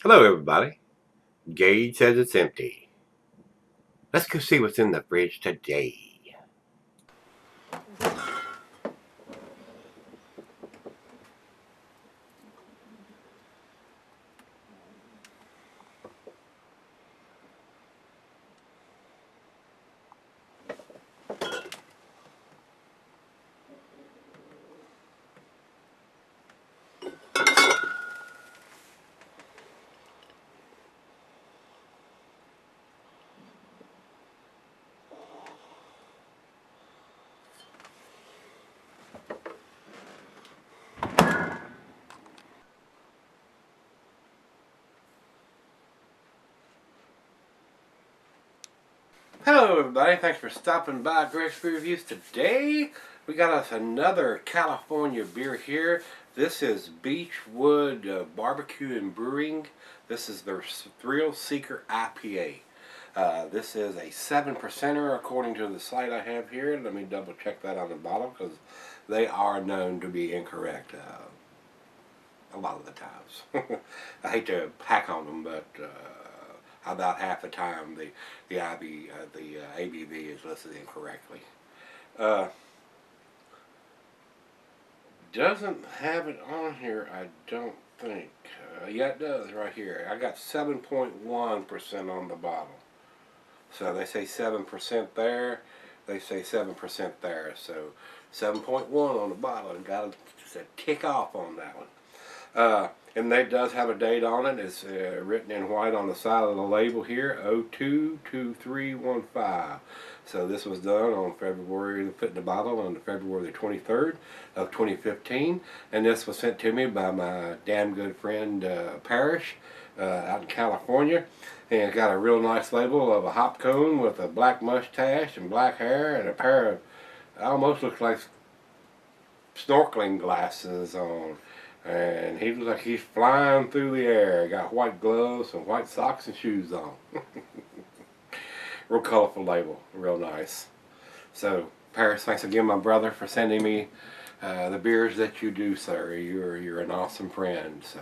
Hello, everybody. Gage says it's empty. Let's go see what's in the fridge today. Hello, everybody. Thanks for stopping by Gregsbeerreviews. Today, we got us another California beer here. This is Beachwood Barbecue and Brewing. This is their Thrillseeker IPA. This is a 7%er according to the site I have here. Let me double check that on the bottle because they are known to be incorrect a lot of the times. I hate to hack on them, but about half the time the ABV is listed incorrectly. Doesn't have it on here, I don't think. Yeah, it does right here. I got 7.1% on the bottle. So they say 7% there. They say 7% there. So 7.1 on the bottle, and got to tick off on that one. And that does have a date on it. It's written in white on the side of the label here, 02-2315. So this was done on February, put in the bottle on February the 23rd of 2015. And this was sent to me by my damn good friend Parrish out in California. And it's got a real nice label of a hop cone with a black mustache and black hair and a pair of, almost looks like snorkeling glasses on. And he looks like he's flying through the air. Got white gloves and white socks and shoes on. Real colorful label. Real nice. So, Paris, thanks again, my brother, for sending me the beers that you do, sir. You're an awesome friend. So,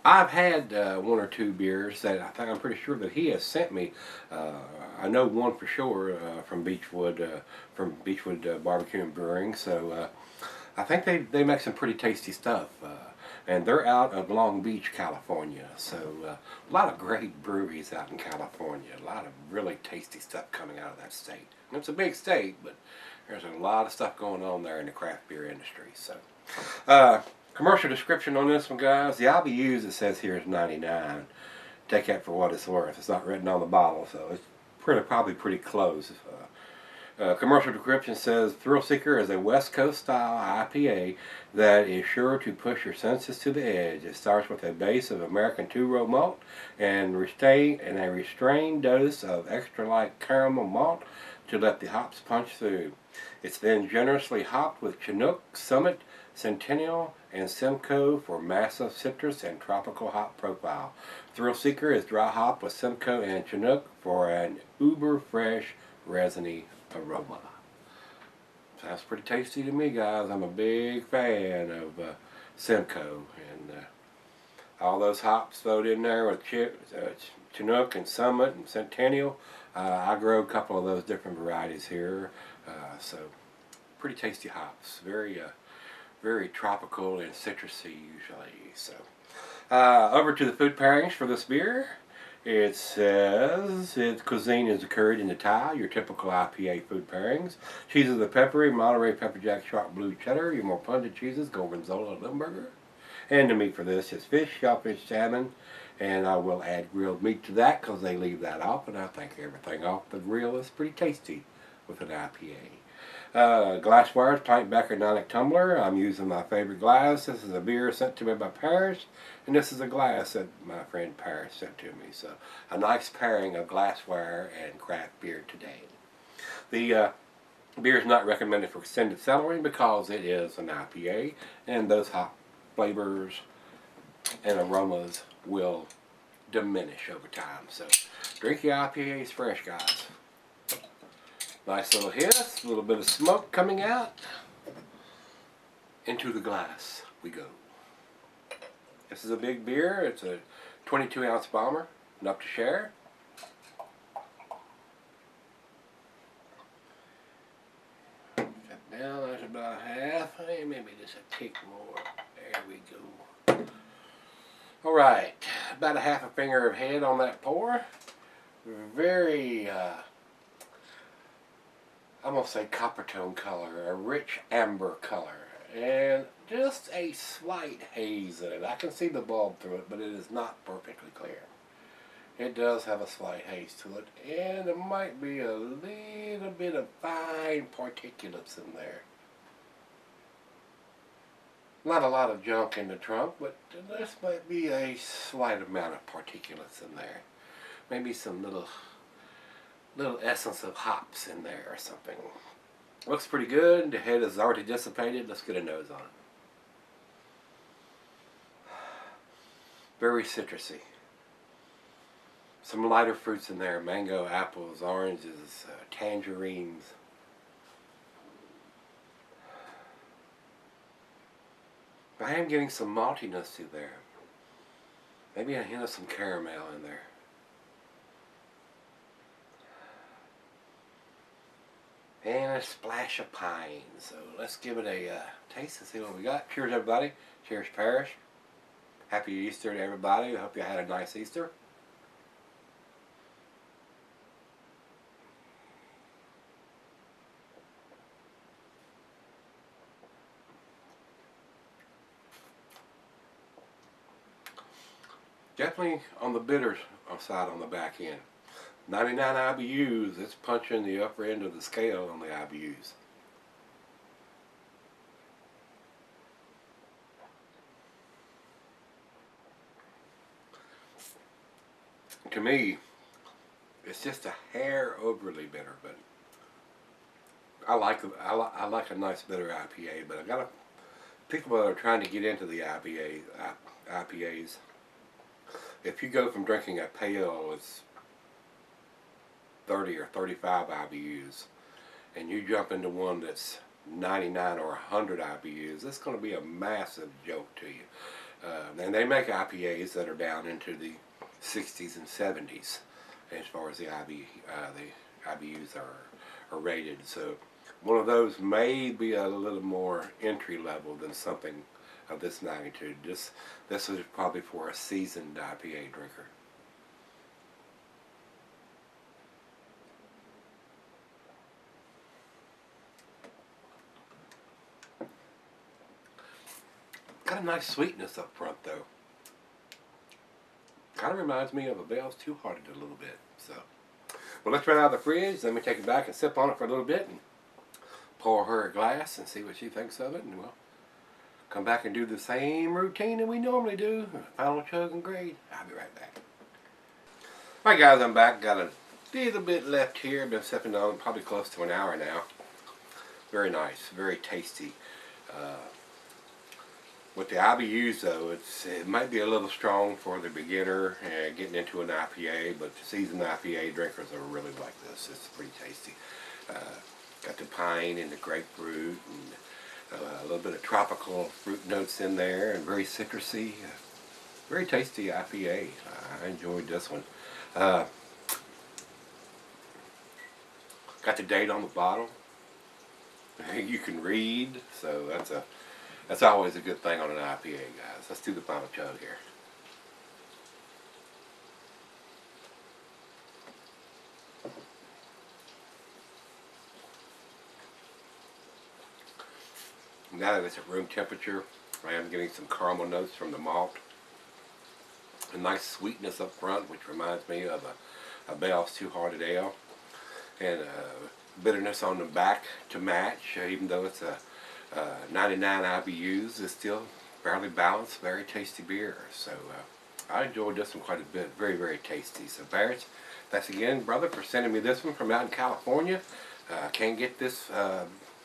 I've had one or two beers that I'm pretty sure that he has sent me. I know one for sure from Beachwood Barbecue and Brewing. So I think they make some pretty tasty stuff. And they're out of Long Beach, California. So a lot of great breweries out in California. A lot of really tasty stuff coming out of that state. And it's a big state, but there's a lot of stuff going on there in the craft beer industry. So. Commercial description on this one, guys. The IBUs it says here is 99. Take that for what it's worth. It's not written on the bottle, so it's probably pretty close. Commercial description says Thrillseeker is a West Coast style IPA that is sure to push your senses to the edge. It starts with a base of American two-row malt and a restrained dose of extra light caramel malt to let the hops punch through. It's then generously hopped with Chinook, Summit, Centennial, and Simcoe for massive citrus and tropical hop profile. Thrillseeker is dry hopped with Simcoe and Chinook for an uber fresh, resiny aroma. Sounds pretty tasty to me, guys. I'm a big fan of Simcoe, and all those hops thrown in there with Chinook and Summit and Centennial. I grow a couple of those different varieties here, so pretty tasty hops. Very tropical and citrusy usually. So over to the food pairings for this beer. It says its cuisine is occurred in the Thai, your typical IPA food pairings. Cheeses are peppery, Monterey pepper jack, sharp blue cheddar. Your more pungent cheeses, Gorgonzola, Limburger. And the meat for this is fish, shellfish, salmon. And I will add grilled meat to that because they leave that off. And I think everything off the grill is pretty tasty with an IPA. Glassware, pint backer, Nonic tumbler. I'm using my favorite glass. This is a beer sent to me by Paris, and this is a glass that my friend Paris sent to me. So a nice pairing of glassware and craft beer today. The beer is not recommended for extended cellaring because it is an IPA, and those hop flavors and aromas will diminish over time. So drink your IPAs fresh, guys. Nice little hiss, a little bit of smoke coming out. Into the glass we go. This is a big beer. It's a 22-ounce bomber, enough to share. Now that's about half. Hey, maybe just a tick more. There we go. All right, about a half a finger of head on that pour. Very, I'm gonna say copper tone color, a rich amber color, and just a slight haze in it. I can see the bulb through it, but it is not perfectly clear. It does have a slight haze to it, and there might be a little bit of fine particulates in there. Not a lot of junk in the trunk, but this might be a slight amount of particulates in there. Maybe some little essence of hops in there or something. Looks pretty good. The head is already dissipated. Let's get a nose on it. Very citrusy. Some lighter fruits in there. Mango, apples, oranges, tangerines. I am getting some maltiness through there. Maybe a hint of some caramel in there. And a splash of pine. So let's give it a taste and see what we got. Cheers, everybody. Cheers, Parish. Happy Easter to everybody. I hope you had a nice Easter. Definitely on the bitter side on the back end. 99 IBUs, it's punching the upper end of the scale on the IBUs. To me, it's just a hair overly bitter, but I like a nice bitter IPA. But I gotta people that are trying to get into the IPAs. If you go from drinking a pale, it's 30 or 35 IBUs, and you jump into one that's 99 or 100 IBUs, it's going to be a massive joke to you. And they make IPAs that are down into the 60s and 70s as far as the IBUs are rated. So one of those may be a little more entry level than something of this magnitude. This is probably for a seasoned IPA drinker. Got a nice sweetness up front though. Kind of reminds me of a Bell's Two Hearted a little bit. So, well, let's run out of the fridge. Let me take it back and sip on it for a little bit and pour her a glass and see what she thinks of it, and we'll come back and do the same routine that we normally do. Final chug and grade. I'll be right back. Alright guys, I'm back. Got a little bit left here. Been sipping on probably close to an hour now. Very nice. Very tasty. With the IBUs though, it might be a little strong for the beginner getting into an IPA, but the seasoned IPA drinkers are really like this. It's pretty tasty. Got the pine and the grapefruit and a little bit of tropical fruit notes in there, and very citrusy. Very tasty IPA. I enjoyed this one. Got the date on the bottle. You can read, so that's always a good thing on an IPA, guys. Let's do the final chug here. Now that it's at room temperature, I am getting some caramel notes from the malt. A nice sweetness up front, which reminds me of a Bell's Two Hearted Ale. And bitterness on the back to match, even though it's a 99 IBUs, is still fairly balanced, very tasty beer. So I enjoyed this one quite a bit. Very, very tasty. So Barrett, thanks again, brother, for sending me this one from out in California. Can't get this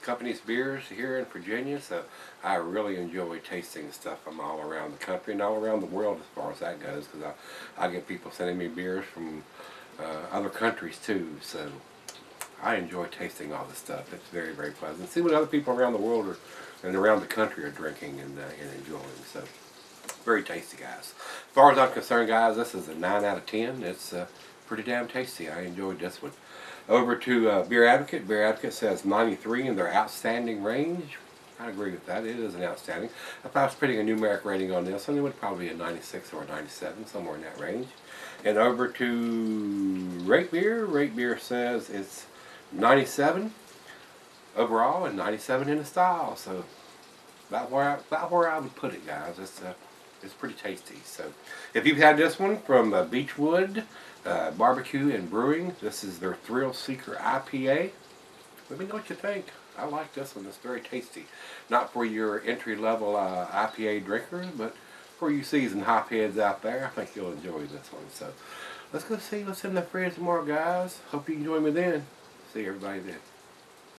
company's beers here in Virginia, so I really enjoy tasting stuff from all around the country and all around the world as far as that goes, because I get people sending me beers from other countries too. So I enjoy tasting all this stuff. It's very, very pleasant. See what other people around the world and around the country are drinking and enjoying. So Very tasty, guys. As far as I'm concerned, guys, this is a 9 out of 10. It's pretty damn tasty. I enjoyed this one. Over to Beer Advocate. Beer Advocate says 93 in their outstanding range. I agree with that. It is an outstanding. If I was putting a numeric rating on this one, it would probably be a 96 or a 97, somewhere in that range. And over to Rate Beer. Rate Beer says it's 97 overall and 97 in the style. So about where I would put it, guys. It's pretty tasty. So if you've had this one from Beachwood Barbecue and Brewing, this is their Thrillseeker IPA. Let me know what you think. I like this one. It's very tasty. Not for your entry-level IPA drinkers, but for you seasoned hopheads out there, I think you'll enjoy this one. So let's go see what's in the fridge tomorrow, guys. Hope you can join me then. See everybody then.